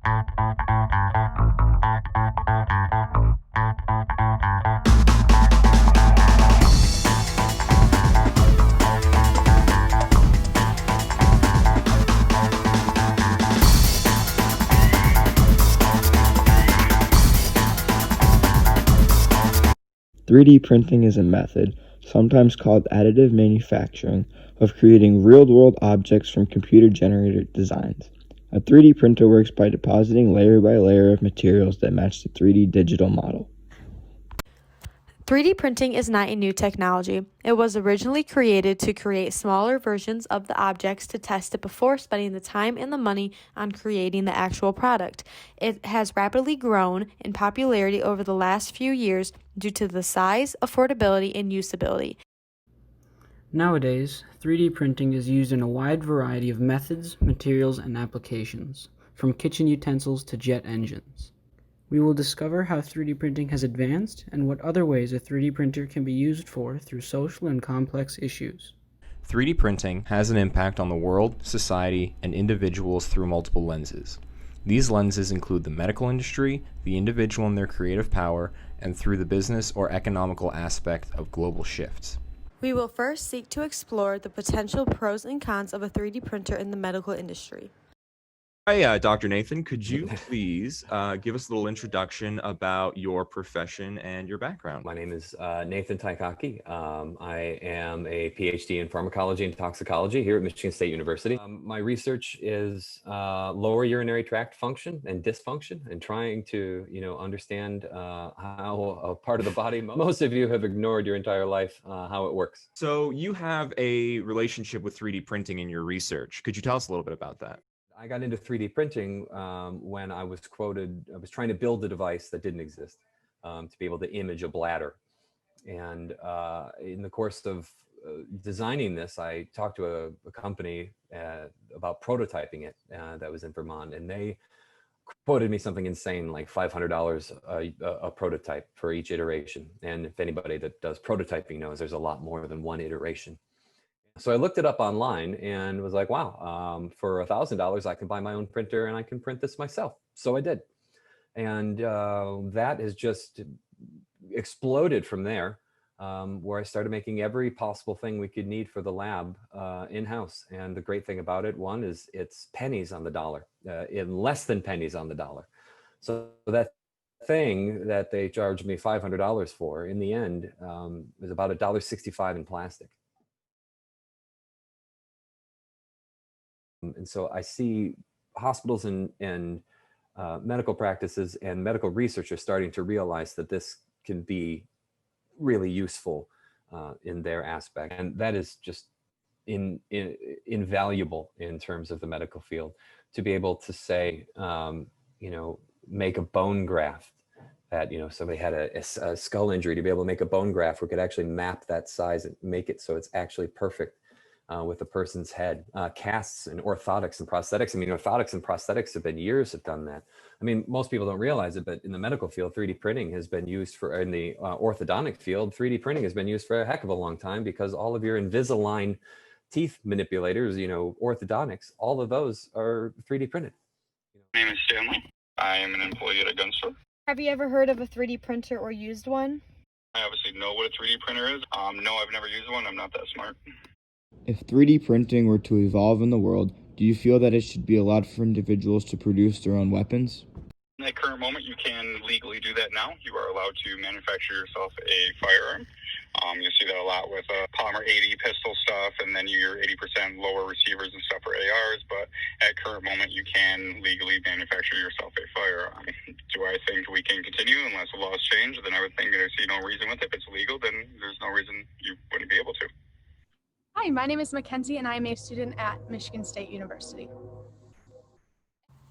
3D printing is a method, sometimes called additive manufacturing, of creating real-world objects from computer-generated designs. A 3D printer works by depositing layer by layer of materials that match the 3D digital model. 3D printing is not a new technology. It was originally created to create smaller versions of the objects to test it before spending the time and the money on creating the actual product. It has rapidly grown in popularity over the last few years due to the size, affordability, and usability. Nowadays, 3D printing is used in a wide variety of methods, materials, and applications, from kitchen utensils to jet engines. We will discover how 3D printing has advanced and what other ways a 3D printer can be used for through social and complex issues. 3D printing has an impact on the world, society, and individuals through multiple lenses. These lenses include the medical industry, the individual and their creative power, and through the business or economical aspect of global shifts. We will first seek to explore the potential pros and cons of a 3D printer in the medical industry. Hi, Dr. Nathan. Could you please give us a little introduction about your profession and your background? My name is Nathan Taikaki. I am a PhD in pharmacology and toxicology here at Michigan State University. My research is lower urinary tract function and dysfunction, and trying to, understand how a part of the body most of you have ignored your entire life, how it works. So you have a relationship with 3D printing in your research. Could you tell us a little bit about that? I got into 3D printing when I was trying to build a device that didn't exist to be able to image a bladder. And in the course of designing this, I talked to a company about prototyping it that was in Vermont, and they quoted me something insane like $500 a prototype for each iteration. And if anybody that does prototyping knows, there's a lot more than one iteration. So I looked it up online and was like, wow, for $1,000, I can buy my own printer and I can print this myself. So I did. And that has just exploded from there, where I started making every possible thing we could need for the lab in-house. And the great thing about it, one, is it's pennies on the dollar, in less than pennies on the dollar. So that thing that they charged me $500 for, in the end, was about $1.65 in plastic. And so I see hospitals and medical practices and medical researchers starting to realize that this can be really useful in their aspect. And that is just invaluable in terms of the medical field, to be able to say, make a bone graft that, somebody had a skull injury, to be able to make a bone graft where we could actually map that size and make it so it's actually perfect with a person's head. Casts and orthotics and prosthetics. I mean, orthotics and prosthetics have done that. I mean, most people don't realize it, but in the medical field, 3D printing has been used in the orthodontic field, 3D printing has been used for a heck of a long time, because all of your Invisalign teeth manipulators, orthodontics, all of those are 3D printed. My name is Stanley. I am an employee at a gun store. Have you ever heard of a 3D printer or used one? I obviously know what a 3D printer is. No, I've never used one. I'm not that smart. If 3D printing were to evolve in the world, do you feel that it should be allowed for individuals to produce their own weapons? In the current moment, you can legally do that now. You are allowed to manufacture yourself a firearm. You see that a lot with polymer 80 pistol stuff, and then your 80% lower receivers and stuff for ARs. But at current moment, you can legally manufacture yourself a firearm. Do I think we can continue unless the laws change? Then I would think I see no reason with it. If it's legal, then there's no reason you wouldn't be able to. Hi, my name is Mackenzie, and I am a student at Michigan State University.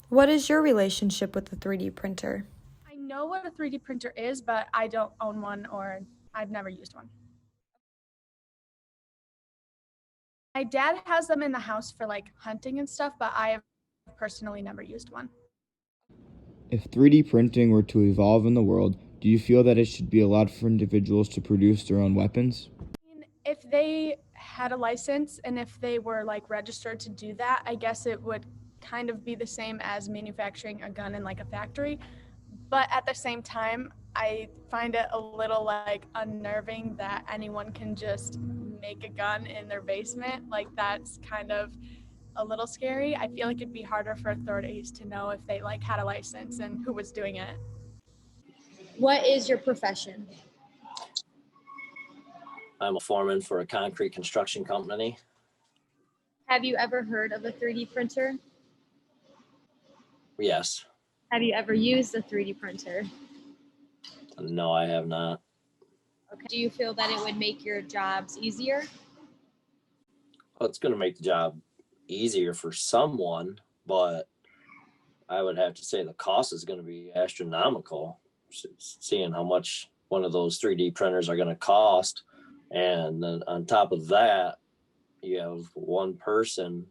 What is your relationship with the 3D printer? I know what a 3D printer is, but I don't own one, or I've never used one. My dad has them in the house for like hunting and stuff, but I have personally never used one. If 3D printing were to evolve in the world, do you feel that it should be allowed for individuals to produce their own weapons? If they had a license and if they were like registered to do that, I guess it would kind of be the same as manufacturing a gun in like a factory. But at the same time, I find it a little like unnerving that anyone can just make a gun in their basement. Like that's kind of a little scary. I feel like it'd be harder for authorities to know if they like had a license and who was doing it. What is your profession? I'm a foreman for a concrete construction company. Have you ever heard of a 3D printer? Yes. Have you ever used a 3D printer? No, I have not. Okay. Do you feel that it would make your jobs easier? Well, it's going to make the job easier for someone, but I would have to say the cost is going to be astronomical, seeing how much one of those 3D printers are going to cost. And then on top of that, you have one person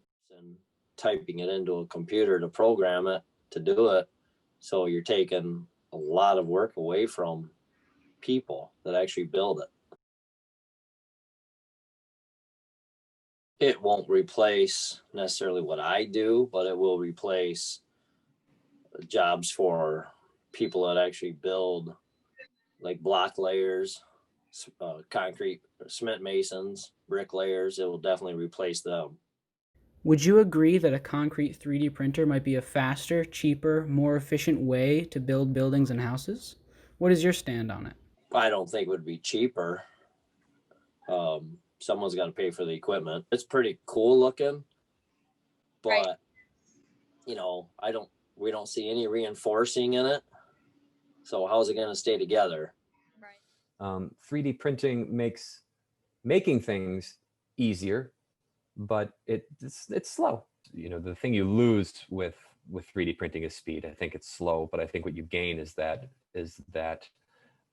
typing it into a computer to program it, to do it. So you're taking a lot of work away from people that actually build it. It won't replace necessarily what I do, but it will replace jobs for people that actually build like block layers, concrete, cement masons, bricklayers. It will definitely replace them. Would you agree that a concrete 3D printer might be a faster, cheaper, more efficient way to build buildings and houses? What is your stand on it? I don't think it would be cheaper. Someone's got to pay for the equipment. It's pretty cool looking, but Right. you know, we don't see any reinforcing in it. So how's it going to stay together? Right. 3D printing makes making things easier, but it's slow. You know, the thing you lose with 3D printing is speed. I think it's slow, but I think what you gain is that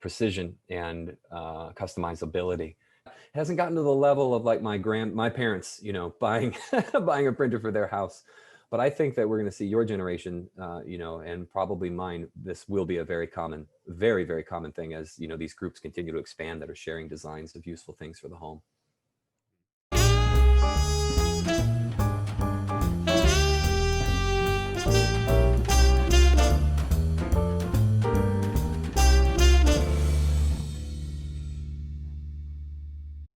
precision and customizability. It hasn't gotten to the level of like my parents, you know, buying buying a printer for their house. But I think that we're going to see your generation, you know, and probably mine. This will be a very common, very, very common thing as, you know, these groups continue to expand that are sharing designs of useful things for the home.